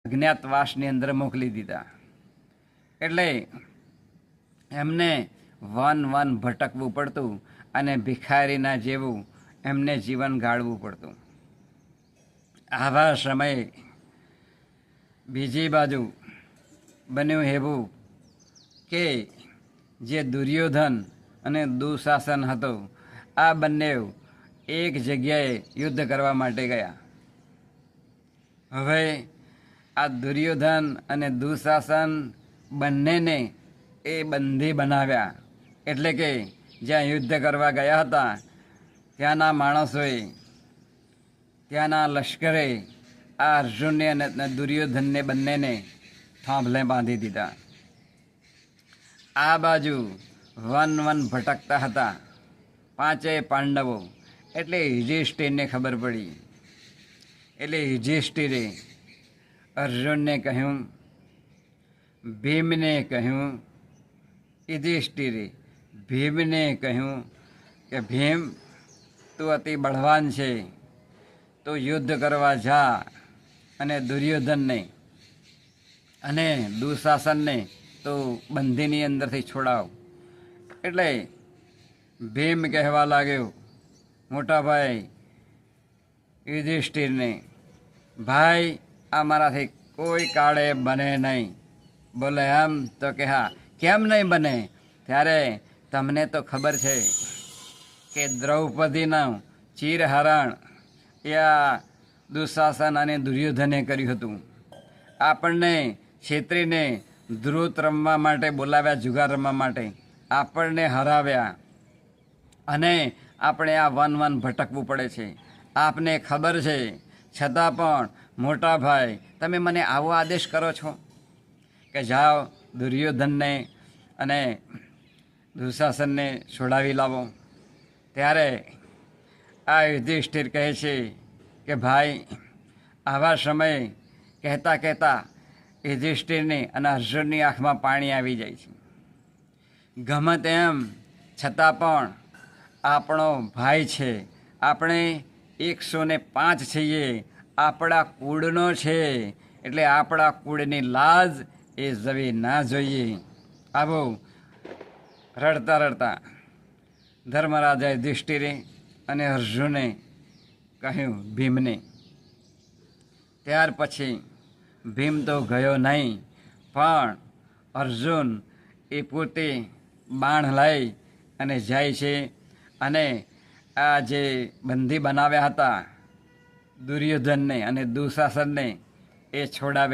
અજ્ઞાતવાસની અંદર મોકલી દીધા. એટલે એમને વન વન ભટકવું પડતું અને ભિખારીના જેવું એમને જીવન ગાળવું પડતું. આવા સમયે બીજી બાજુ બન્યું એવું કે જે દુર્યોધન અને દુશાસન હતો, આ બંને એક જગ્યાએ યુદ્ધ કરવા માટે ગયા. હવે આ દુર્યોધન અને દુશાસન બંનેને એ બંદી બનાવ્યા. એટલે કે જ્યાં યુદ્ધ કરવા ગયા હતા ત્યાંના માણસોએ, ત્યાંના લશ્કરે આ અર્જુનને અને દુર્યોધનને બંનેને થાંભલે બાંધી દીધા. આ બાજુ વન વન ભટકતા હતા પાંચેય પાંડવો. એટલે યુધિષ્ઠિરને ખબર પડી. એટલે યુધિષ્ઠિરે અર્જુનને કહ્યું, ભીમને કહ્યું, યુધિષ્ઠિરે ભીમને કહ્યું કે ભીમ, તું અતિ બળવાન છે, તું યુદ્ધ કરવા જા અને દુર્યોધનને અને દુશાસનને તો બંધીની અંદરથી છોડાવ. એટલે ભીમ કહેવા લાગ્યો મોટા ભાઈ યુધિષ્ઠિરને, ભાઈ આ મારાથી કોઈ કાળે બને નહીં. બોલે એમ? તો કે હા. કેમ નહીં બને? ત્યારે તમને તો ખબર છે કે દ્રૌપદીનું ચીરહરણ એ આ દુશાસન અને દુર્યોધને કર્યું હતું. આપણને છેતરીને ધ્રુત રમવા માટે બોલાવ્યા, જુગાર રમવા માટે આપણને હરાવ્યા, અને આપણે આ વન વન ભટકવું પડે છે. આપને ખબર છે, છતાં પણ મોટા ભાઈ તમે મને આવો આદેશ કરો છો કે જાઓ દુર્યોધનને અને દુશાસનને છોડાવી લાવો. ત્યારે આ યુધિષ્ઠિર કહે છે કે ભાઈ, આવા સમયે કહેતા કહેતા યુધિષ્ઠિરની અને અર્જુનની આંખમાં પાણી આવી જાય છે. ગમે તેમ છતાં પણ આપણો ભાઈ છે, આપણે 105 છીએ, આપણા કુળનો છે, એટલે આપણા કુળની લાજ એ જવી ના જોઈએ. આવો રડતા રડતા ધર્મરાજા યુધિષ્ઠિરે અને અર્જુને કહ્યું ભીમને. ત્યાર પછી ભીમ તો ગયો નહીં, પણ અર્જુન એ પોતે બાણ લઈ અને જાય છે અને આ જે બંદી બનાવ્યા હતા દુર્યોધનને અને દુશાસનને એ છોડાવે